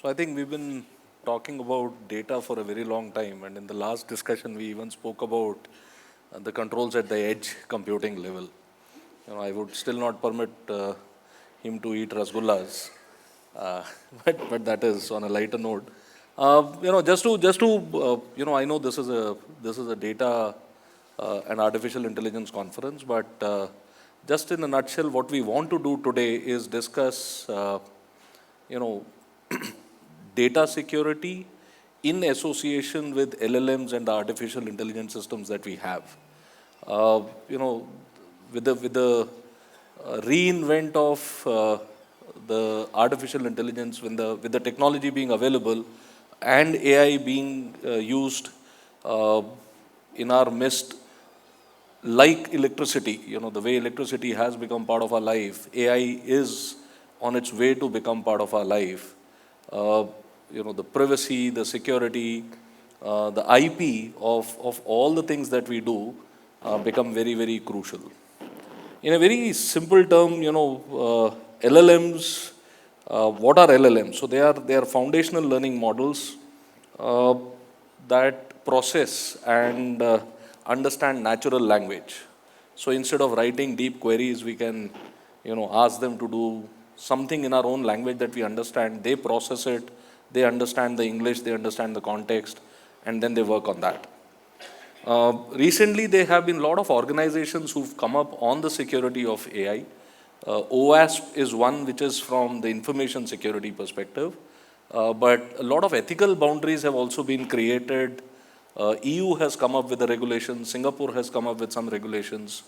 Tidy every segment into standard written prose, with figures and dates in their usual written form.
So I think we've been talking about data for a very long time, and in the last discussion, we even spoke about the controls at the edge computing level. I would still not permit him to eat rasgullas, uh, but that is on a lighter note. I know this is a data and artificial intelligence conference, but just in a nutshell, what we want to do today is discuss, you know, data security in association with LLMs and the artificial intelligence systems that we have. Uh, you know, with the reinvent of the artificial intelligence, with the technology being available and AI being used uh, in our midst, like electricity, the way electricity has become part of our life, AI is on its way to become part of our life. Uh, the privacy, the security, the IP of all the things that we do become very, very crucial. In a very simple term, LLMs, what are LLMs? So they are foundational learning models uh, that process and understand natural language. So instead of writing deep queries, we can, ask them to do something in our own language that we understand. They process it, they understand the English, they understand the context, and then they work on that. Recently, there have been a lot of organizations who've come up on the security of AI. OWASP is one which is from the information security perspective, but a lot of ethical boundaries have also been created. EU has come up with the regulations, Singapore has come up with some regulations,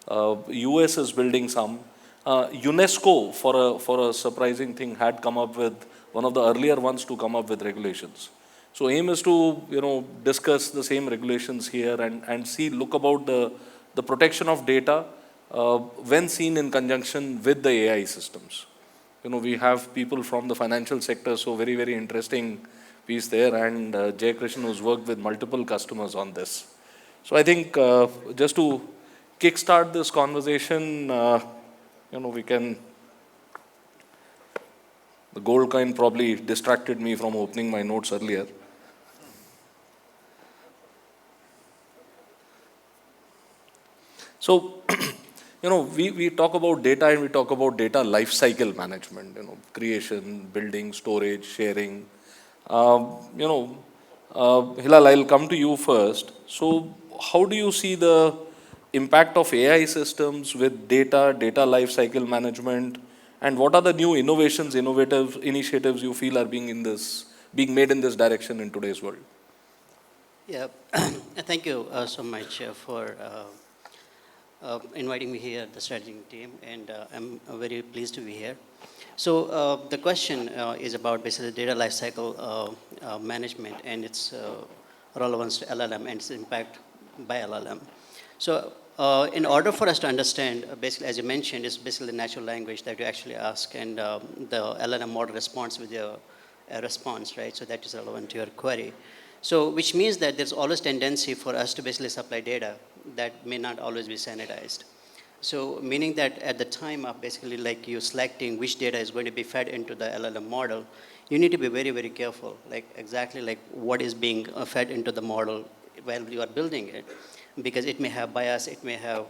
US is building some. UNESCO, for a surprising thing, had come up with one of the earlier ones to come up with regulations. So aim is to discuss the same regulations here and look about the protection of data when seen in conjunction with the AI systems. We have people from the financial sector, so very, very interesting piece there, and Jay Krishnan, who's worked with multiple customers on this. So I think just to kickstart this conversation, we can. The gold coin probably distracted me from opening my notes earlier. So, we talk about data and we talk about data lifecycle management, creation, building, storage, sharing. Hilal, I'll come to you first. So, how do you see the impact of AI systems with data lifecycle management, and what are the new innovative initiatives you feel are being made in this direction in today's world? Yeah, thank you so much for inviting me here, the strategy team, and I'm very pleased to be here. So the question is about basically data lifecycle management and its relevance to LLM and its impact by LLM. So in order for us to understand, basically, as you mentioned, it's basically natural language that you actually ask, and the LLM model responds with a response, right? So that is relevant to your query. So which means that there's always tendency for us to basically supply data that may not always be sanitized. So meaning that at the time of basically like you selecting which data is going to be fed into the LLM model, you need to be very, very careful, like exactly like what is being fed into the model while you are building it, because it may have bias, it may have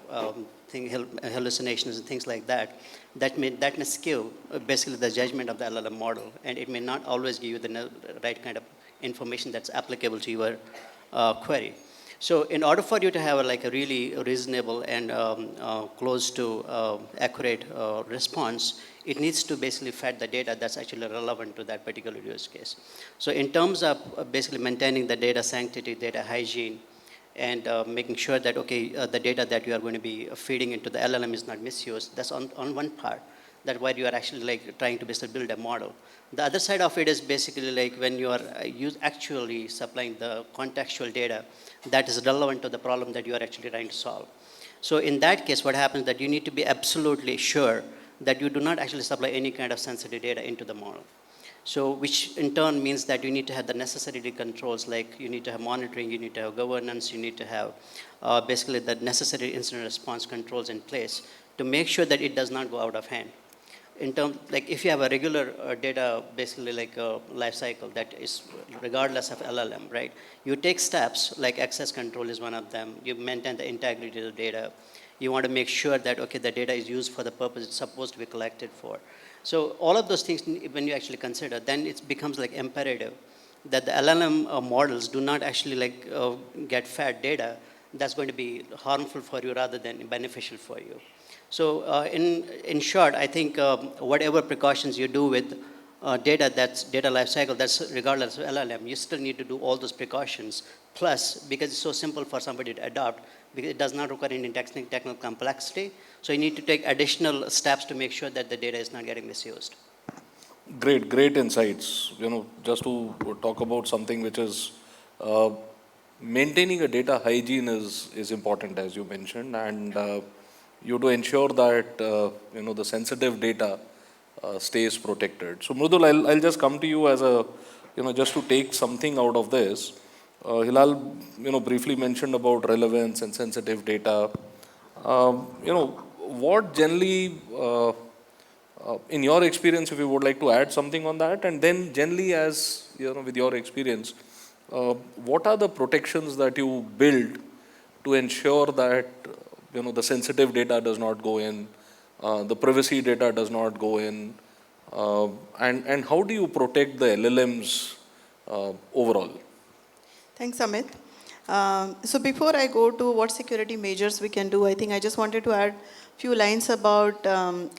hallucinations and things like that. That may skew basically the judgment of the LLM model, and it may not always give you the right kind of information that's applicable to your query. So in order for you to have a really reasonable and close to accurate response, it needs to basically fed the data that's actually relevant to that particular use case. So in terms of basically maintaining the data sanctity, data hygiene, and making sure that, okay, the data that you are going to be feeding into the LLM is not misused, that's on one part. That's why you are actually like trying to basically build a model. The other side of it is basically like when you are actually supplying the contextual data that is relevant to the problem that you are actually trying to solve. So in that case, what happens is that you need to be absolutely sure that you do not actually supply any kind of sensitive data into the model. So which in turn means that you need to have the necessary controls, like you need to have monitoring, you need to have governance, you need to have basically the necessary incident response controls in place to make sure that it does not go out of hand. in terms, like if you have a regular data, basically like a life cycle that is regardless of LLM, right? You take steps, like access control is one of them. You maintain the integrity of the data. You want to make sure that, okay, the data is used for the purpose it's supposed to be collected for. So all of those things, when you actually consider, then it becomes like imperative that the LLM models do not actually like get fed data that's going to be harmful for you rather than beneficial for you. So in short, I think whatever precautions you do with data, that's data lifecycle, that's regardless of LLM, you still need to do all those precautions. Plus, because it's so simple for somebody to adopt, because it does not require any technical complexity, so you need to take additional steps to make sure that the data is not getting misused. Great insights. Just to talk about something which is uh, maintaining a data hygiene is important, as you mentioned, and you have to ensure that the sensitive data stays protected. So Mrudul, I'll just come to you as a just to take something out of this. Hilal, briefly mentioned about relevance and sensitive data. What generally, in your experience, if you would like to add something on that, and then generally, as with your experience, what are the protections that you build to ensure that the sensitive data does not go in, the privacy data does not go in, and how do you protect the LLMs overall? Thanks, Amit. So before I go to what security measures we can do, I think I just wanted to add a few lines about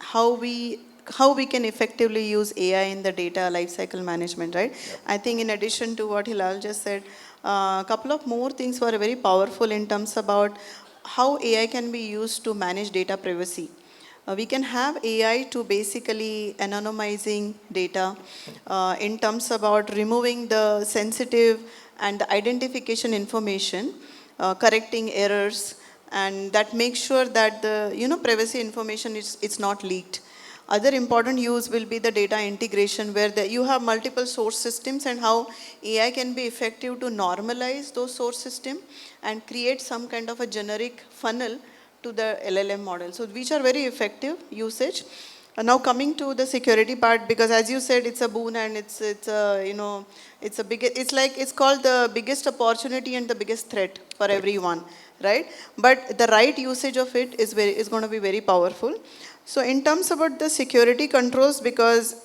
how we can effectively use AI in the data lifecycle management, right? Yeah. I think in addition to what Hilal just said, a couple of more things were very powerful in terms about how AI can be used to manage data privacy. We can have AI to basically anonymizing data in terms about removing the sensitive and the identification information, correcting errors, and that makes sure that the privacy information is it's not leaked. Other important use will be the data integration where you have multiple source systems and how AI can be effective to normalize those source systems and create some kind of a generic funnel to the LLM model. So which are very effective usage. Now coming to the security part, because as you said, it's a boon and it's it's a big, it's like, it's called the biggest opportunity and the biggest threat for everyone, right? But the right usage of it is going to be very powerful. So in terms about the security controls, because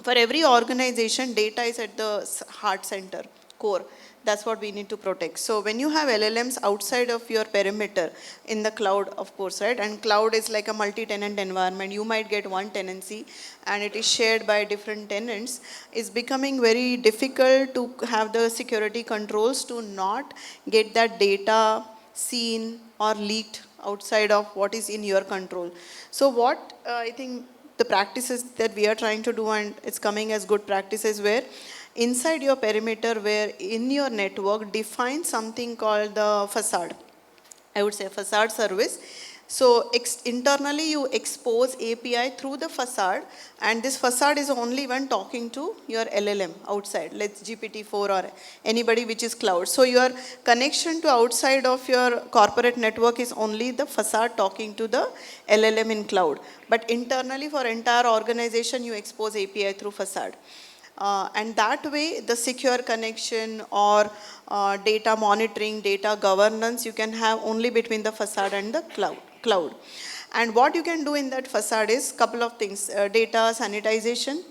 for every organization, data is at the heart center, core. That's what we need to protect. So when you have LLMs outside of your perimeter in the cloud, of course, right? And cloud is like a multi-tenant environment. You might get one tenancy and it is shared by different tenants. It's becoming very difficult to have the security controls to not get that data seen or leaked outside of what is in your control. So what I think the practices that we are trying to do, and it's coming as good practices, where inside your perimeter, where in your network, define something called the facade. I would say facade service. So internally you expose API through the facade, and this facade is only when talking to your LLM outside, let's GPT-4 or anybody which is cloud. So your connection to outside of your corporate network is only the facade talking to the LLM in cloud. But internally for entire organization, you expose API through facade. And that way, the secure connection or data monitoring, data governance, you can have only between the facade and the cloud. And what you can do in that facade is couple of things. Data sanitization,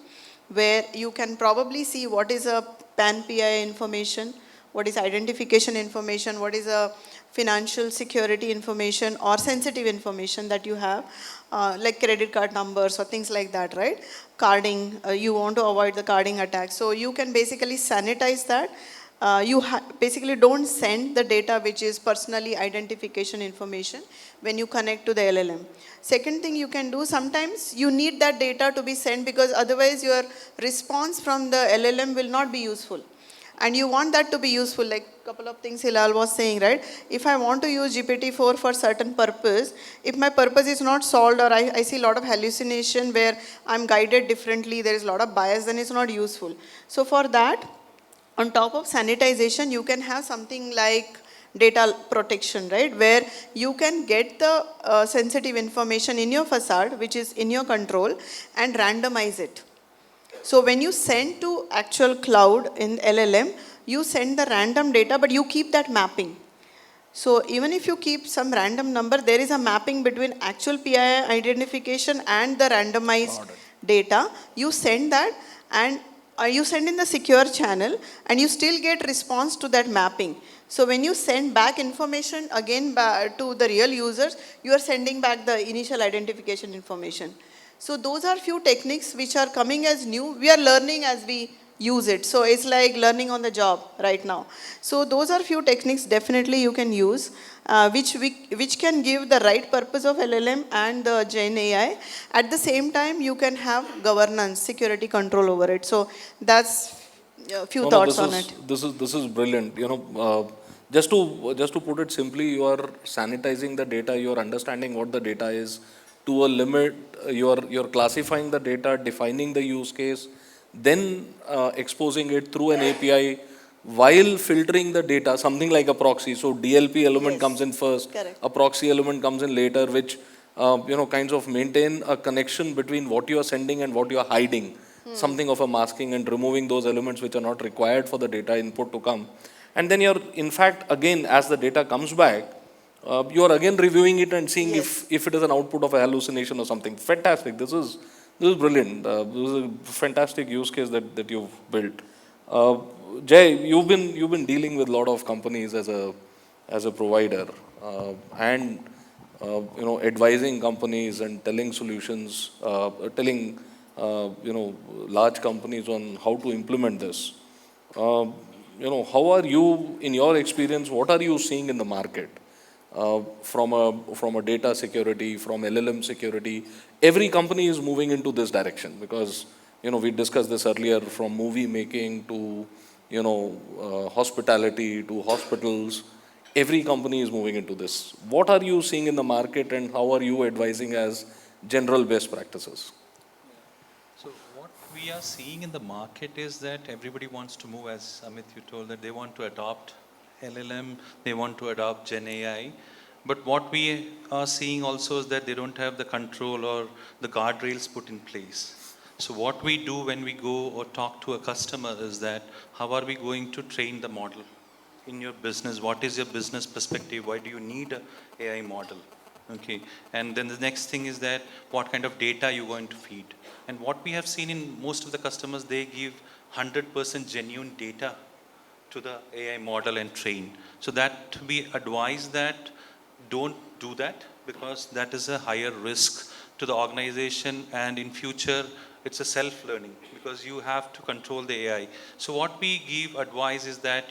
where you can probably see what is a PAN-PI information, what is identification information, what is a financial security information or sensitive information that you have, like credit card numbers or things like that, right? Carding, you want to avoid the carding attack. So you can basically sanitize that. You basically don't send the data which is personally identification information when you connect to the LLM. Second thing you can do, sometimes you need that data to be sent because otherwise your response from the LLM will not be useful. And you want that to be useful, like a couple of things Hilal was saying, right? If I want to use GPT-4 for certain purpose, if my purpose is not solved or I see a lot of hallucination where I'm guided differently, there is a lot of bias, then it's not useful. So for that, on top of sanitization, you can have something like data protection, right? Where you can get the sensitive information in your facade, which is in your control, and randomize it. So when you send to actual cloud in LLM, you send the random data, but you keep that mapping. So even if you keep some random number, there is a mapping between actual PII identification and the randomized data. You send that, and you send in the secure channel, and you still get response to that mapping. So when you send back information again to the real users, you are sending back the initial identification information. So those are few techniques which are coming as new. We are learning as we use it. So it's like learning on the job right now. So those are few techniques definitely you can use, which can give the right purpose of LLM and the Gen AI. At the same time, you can have governance, security control over it. So that's a few No, no, thoughts on it. this is brilliant. Just to put it simply, you are sanitizing the data. You are understanding what the data is to a limit. You're classifying the data, defining the use case, then exposing it through an API while filtering the data. Something like a proxy. So DLP element Yes, comes in first, correct. a proxy element comes in later, which kinds of maintain a connection between what you are sending and what you are hiding, something of a masking and removing those elements which are not required for the data input to come. And then you're, in fact, again, as the data comes back, you are again reviewing it and seeing Yes. if it is an output of a hallucination or something. Fantastic. This is brilliant. This is a fantastic use case that you've built. Uh, Jay, you've been dealing with a lot of companies as a provider, and advising companies and telling solutions, telling large companies on how to implement this. Uh, how are you, in your experience, what are you seeing in the market from a data security, from LLM security? Every company is moving into this direction because we discussed this earlier, from movie making to hospitality to hospitals. Every company is moving into this. What are you seeing in the market, and how are you advising as general best practices? So what we are seeing in the market is that everybody wants to move, as Amit, you told, that they want to adopt LLM, they want to adopt Gen AI. But what we are seeing also is that they don't have the control or the guardrails put in place. So what we do when we go or talk to a customer is that how are we going to train the model in your business? What is your business perspective? Why do you need a AI model? Okay, and then the next thing is that what kind of data you're going to feed. And what we have seen in most of the customers, they give 100% genuine data to the AI model and train. So that we advise that don't do that, because that is a higher risk to the organization, and in future it's a self-learning because you have to control the AI. So what we give advice is that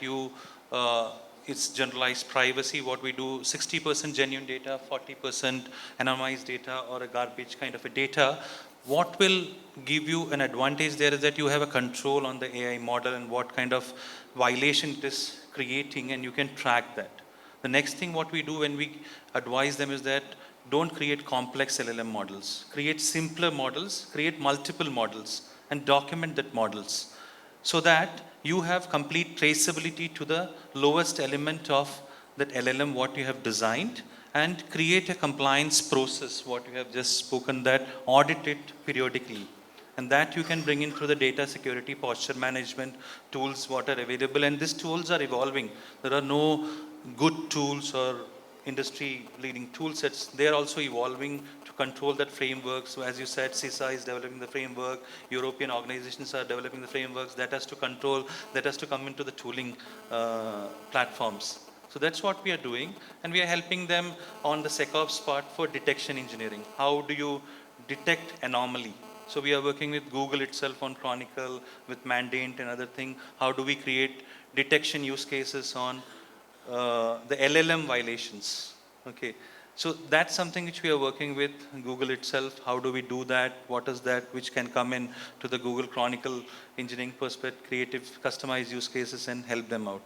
uh, it's generalized privacy. What we do, 60% genuine data, 40% anonymized data or a garbage kind of a data. What will give you an advantage there is that you have a control on the AI model and what kind of violation it is creating, and you can track that. The next thing what we do when we advise them is that don't create complex LLM models. Create simpler models, create multiple models, and document that models so that you have complete traceability to the lowest element of that LLM what you have designed, and create a compliance process what you have just spoken, that audit it periodically, and that you can bring in through the data security posture management tools what are available. And these tools are evolving. There are no good tools or industry leading tool sets. They are also evolving to control that framework. So as you said, CISA is developing the framework, European organizations are developing the frameworks that has to control, that has to come into the tooling platforms. So that's what we are doing, and we are helping them on the SecOps part for detection engineering. How do you detect anomaly? So we are working with Google itself on Chronicle, with Mandate and other thing. How do we create detection use cases on the LLM violations? Okay, so that's something which we are working with Google itself. How do we do that? What is that which can come in to the Google Chronicle engineering perspective, creative, customized use cases, and help them out?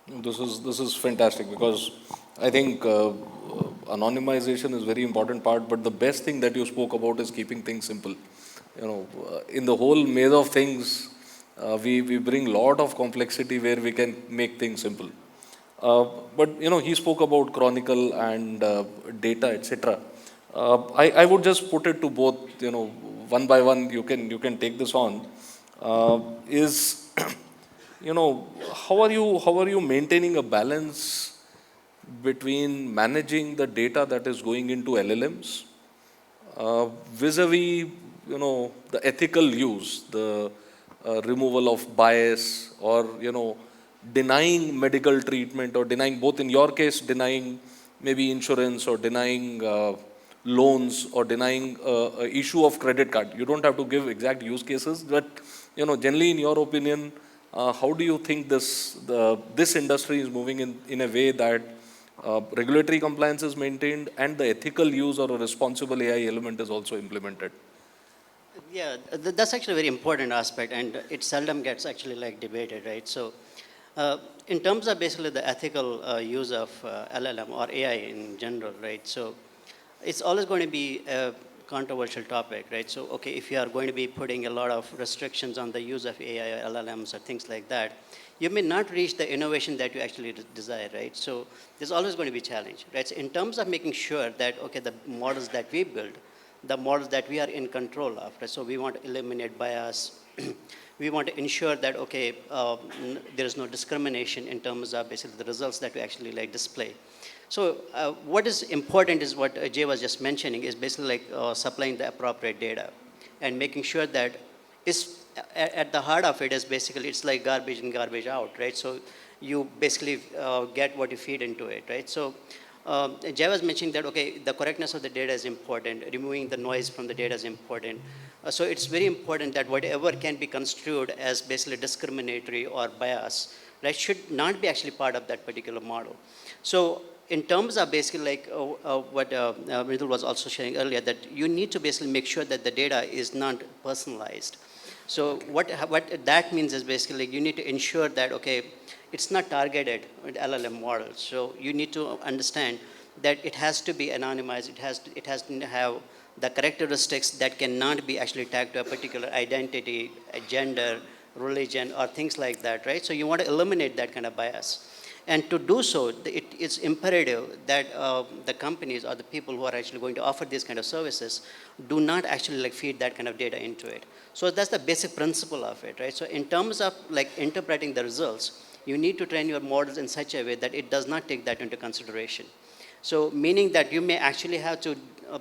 This is fantastic because I think anonymization is very important part, but the best thing that you spoke about is keeping things simple. In the whole maze of things, we bring lot of complexity where we can make things simple. Uh, but he spoke about chronicle and data, etc. I would just put it to both, one by one. You can take this on. Is how are you maintaining a balance between managing the data that is going into LLMs vis-a-vis the ethical use, the removal of bias, or denying medical treatment, or denying, both in your case, denying maybe insurance, or denying loans, or denying a issue of credit card. You don't have to give exact use cases, but generally, in your opinion, how do you think this industry is moving in a way that regulatory compliance is maintained and the ethical use or a responsible AI element is also implemented? Yeah, that's actually a very important aspect, and it seldom gets actually like debated, right? So, in terms of basically the ethical use of LLM or AI in general, right? So, it's always going to be a controversial topic, right? So, okay, if you are going to be putting a lot of restrictions on the use of AI or LLMs or things like that, you may not reach the innovation that you actually desire, right? So, there's always going to be challenge, right? So, in terms of making sure that, okay, the models that we build, the models that we are in control of, right? So, we want to eliminate bias. We want to ensure that, okay, there is no discrimination in terms of basically the results that we actually like display. So what is important is what Jay was just mentioning, is basically like supplying the appropriate data and making sure that is at the heart of it is basically it's like garbage in, garbage out, right? So you basically get what you feed into it, right? So Jay was mentioning that, okay, the correctness of the data is important, removing the noise from the data is important. So it's very important that whatever can be construed as basically discriminatory or bias, right, should not be actually part of that particular model. So in terms of basically like what Mridul was also sharing earlier, that you need to basically make sure that the data is not personalized. So what that means is basically you need to ensure that, okay, it's not targeted with LLM models. So you need to understand that it has to be anonymized. It has to have the characteristics that cannot be actually tagged to a particular identity, a gender, religion, or things like that, right? So you want to eliminate that kind of bias. And to do so, it is imperative that the companies or the people who are actually going to offer these kind of services do not actually like feed that kind of data into it. So that's the basic principle of it, right? So in terms of like interpreting the results, you need to train your models in such a way that it does not take that into consideration. So meaning that you may actually have to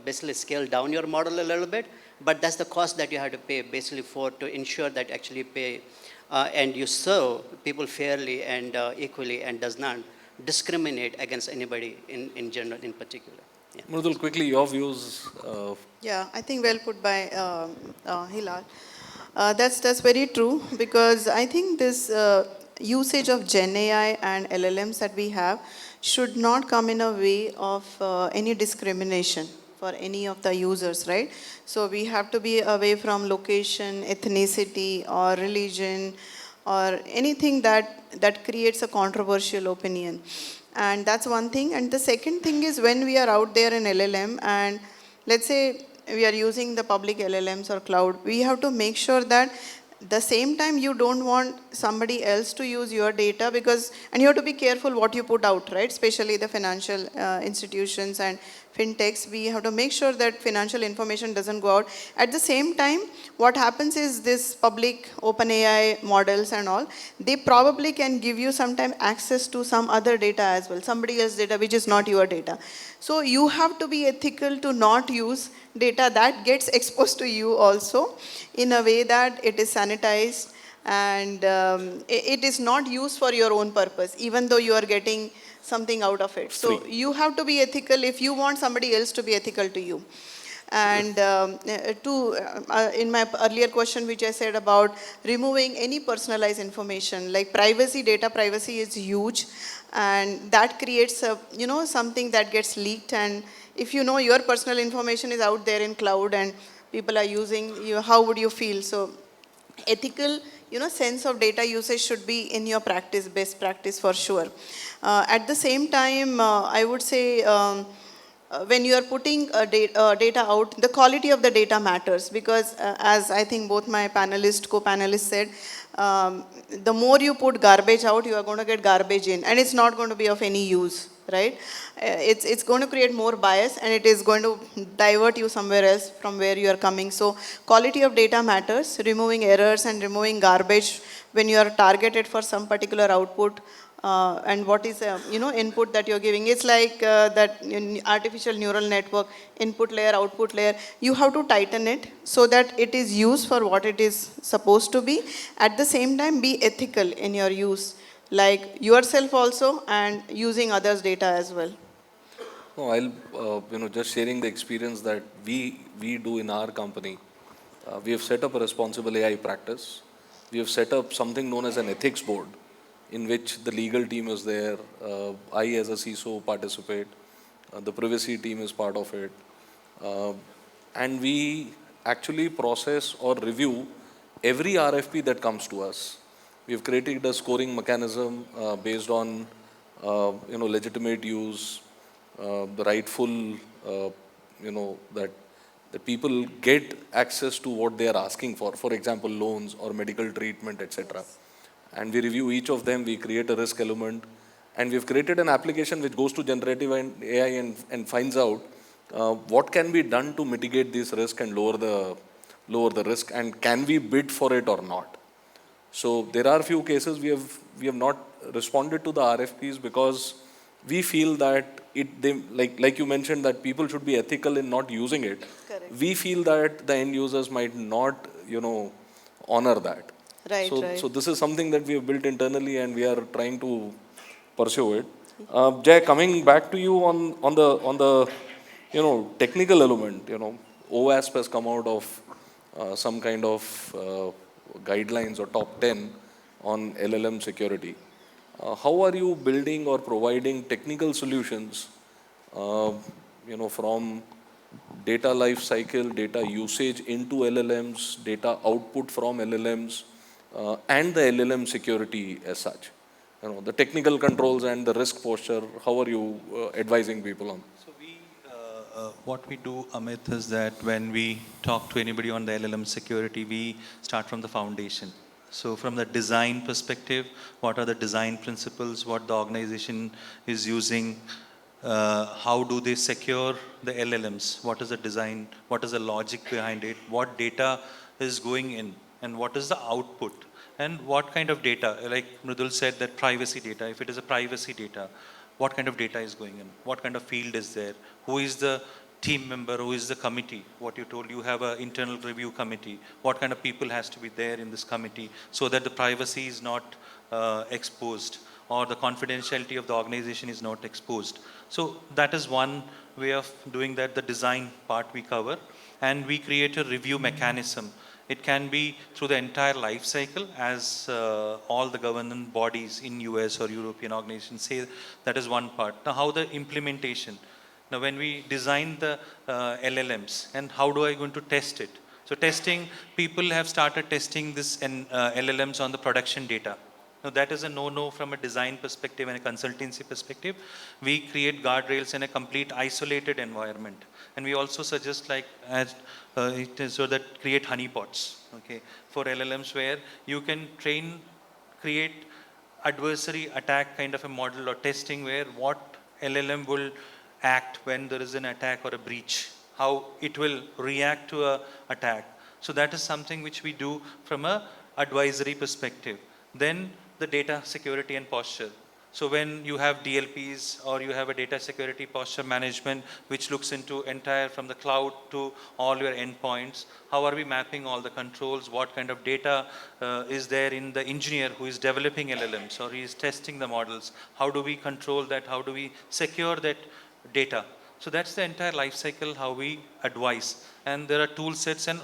basically scale down your model a little bit, but that's the cost that you have to pay basically for to ensure that actually pay and you serve people fairly and equally and does not discriminate against anybody in general, in particular. Yeah. Mridul, quickly, your views. Yeah, I think well put by Hilal. That's very true, because I think this usage of Gen AI and LLMs that we have should not come in a way of any discrimination for any of the users, right? So we have to be away from location, ethnicity, or religion, or anything that creates a controversial opinion. And that's one thing. And the second thing is, when we are out there in LLM, and let's say we are using the public LLMs or cloud, we have to make sure that the same time you don't want somebody else to use your data, because, and you have to be careful what you put out, right? Especially the financial institutions and fintechs, we have to make sure that financial information doesn't go out. At the same time, what happens is this public open AI models and all, they probably can give you sometime access to some other data as well, somebody else's data which is not your data. So you have to be ethical to not use data that gets exposed to you also, in a way that it is sanitized, and it is not used for your own purpose, even though you are getting something out of it. So you have to be ethical if you want somebody else to be ethical to you. And in my earlier question, which I said about removing any personalized information, like privacy, data privacy is huge, and that creates a, something that gets leaked. And if you know your personal information is out there in cloud and people are using you, how would you feel? So ethical, sense of data usage should be in your practice, best practice for sure. At the same time, I would say, when you are putting data out, the quality of the data matters, because as I think both my co-panelists said, the more you put garbage out, you are going to get garbage in, and it's not going to be of any use, right? It's going to create more bias, and it is going to divert you somewhere else from where you are coming. So quality of data matters, removing errors and removing garbage when you are targeted for some particular output, and what is input that you're giving. It's like that in artificial neural network, input layer, output layer. You have to tighten it so that it is used for what it is supposed to be. At the same time, be ethical in your use, like yourself also, and using others' data as well. No, I'll, just sharing the experience that we do in our company. We have set up a responsible AI practice. We have set up something known as an ethics board, in which the legal team is there. I, as a CISO, participate. The privacy team is part of it. Uh, and we actually process or review every RFP that comes to us. We have created a scoring mechanism based on legitimate use, the rightful, that the people get access to what they are asking for example, loans or medical treatment, etc. And we review each of them, we create a risk element, and we've created an application which goes to generative AI and finds out what can be done to mitigate this risk and lower the risk, and can we bid for it or not. So there are few cases we have not responded to the RFPs because we feel that they, like you mentioned, that people should be ethical in not using it. Correct. We feel that the end users might not honor that. Right, So right. this is something that we have built internally, and we are trying to pursue it. Jay, coming back to you on the technical element, OWASP has come out of some kind of guidelines or top 10 on LLM security. How are you building or providing technical solutions, from data life cycle, data usage into LLMs, data output from LLMs, and the LLM security as such? The technical controls and the risk posture, how are you advising people on? So what we do, Amit, is that when we talk to anybody on the LLM security, we start from the foundation. So from the design perspective, what are the design principles, what the organization is using, how do they secure the LLMs, what is the design, what is the logic behind it, what data is going in, and what is the output, and what kind of data, like Mridul said, that privacy data, if it is a privacy data, what kind of data is going in, what kind of field is there, who is the team member, who is the committee, what you told, you have an internal review committee, what kind of people has to be there in this committee so that the privacy is not exposed or the confidentiality of the organization is not exposed. So that is one way of doing that, the design part we cover, and we create a review mechanism. It can be through the entire life cycle, as all the governance bodies in US or European organizations say. That is one part. Now, how the implementation? Now, when we design the LLMs, and how do I going to test it? So testing, people have started testing this LLMs on the production data. Now, that is a no-no from a design perspective and a consultancy perspective. We create guardrails in a complete isolated environment. And we also suggest, like, as it is, so that create honeypots, okay, for LLMs, where you can create adversary attack kind of a model or testing, where what LLM will act when there is an attack or a breach, how it will react to a attack. So that is something which we do from a advisory perspective. Then the data security and posture. So when you have DLPs or you have a data security posture management, which looks into entire from the cloud to all your endpoints, how are we mapping all the controls? What kind of data is there in the engineer who is developing LLMs or he is testing the models? How do we control that? How do we secure that data? So that's the entire life cycle, how we advise. And there are tool sets and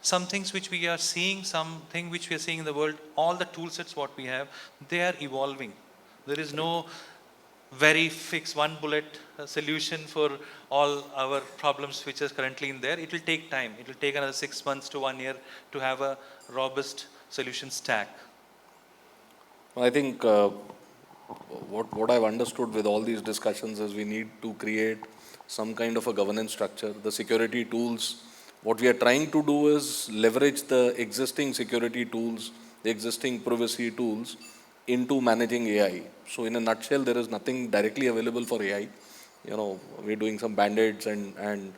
some things which we are seeing, something which we are seeing in the world, all the tool sets what we have, they are evolving. There is no very fixed one bullet solution for all our problems which is currently in there. It will take time. It will take another 6 months to 1 year to have a robust solution stack. I think what I've understood with all these discussions is we need to create some kind of a governance structure. The security tools, what we are trying to do is leverage the existing security tools the existing privacy tools into managing AI. So in a nutshell, there is nothing directly available for AI. You know, we're doing some band-aids and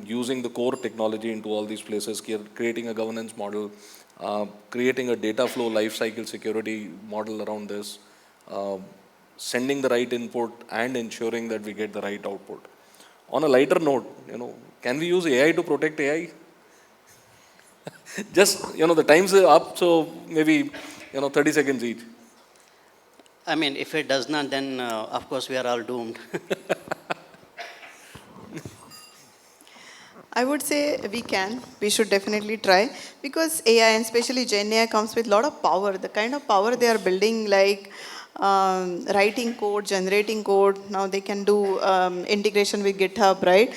using the core technology into all these places, creating a governance model, creating a data flow lifecycle security model around this, uh, sending the right input and ensuring that we get the right output. On a lighter note, can we use AI to protect AI? Just, the time's up, so maybe, 30 seconds each. I mean, if it does not, then of course we are all doomed. I would say we can. We should definitely try because AI and especially Gen AI comes with a lot of power. The kind of power they are building, like writing code, generating code. Now they can do integration with GitHub, right?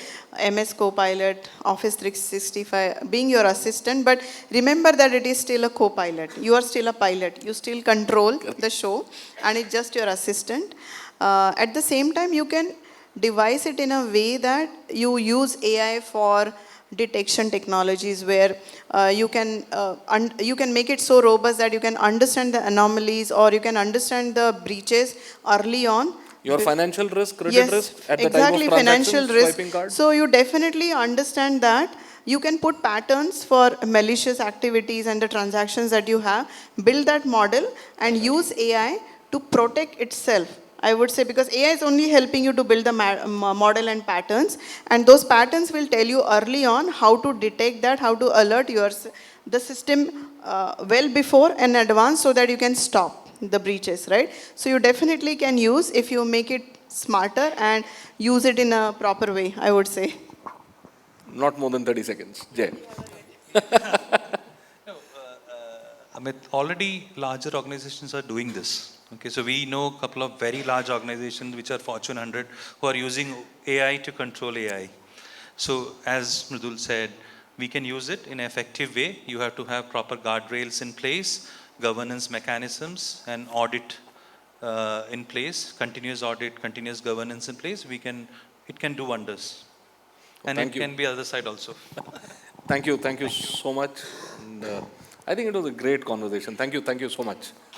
MS Copilot, Office 365, being your assistant. But remember that it is still a co-pilot. You are still a pilot. You still control the show, and it's just your assistant. At the same time, you can devise it in a way that you use AI for detection technologies where you can make it so robust that you can understand the anomalies or you can understand the breaches early on. Your financial risk, credit Yes, risk at the time of exactly, transaction, financial risk. swiping card. So you definitely understand that. You can put patterns for malicious activities and the transactions that you have, build that model and use AI to protect itself. I would say because AI is only helping you to build the model and patterns, and those patterns will tell you early on how to detect that, how to alert the system well before in advance so that you can stop the breaches, right? So you definitely can use if you make it smarter and use it in a proper way, I would say. Not more than 30 seconds. Jay. No, Amit, already larger organizations are doing this. Okay, so we know a couple of very large organizations which are Fortune 100 who are using AI to control AI. So as Mridul said, we can use it in an effective way. You have to have proper guardrails in place, governance mechanisms, and audit in place, continuous audit, continuous governance in place. It can do wonders. And Thank it you. can be other side also. Thank you. Thank you so much. And I think it was a great conversation. Thank you. Thank you so much.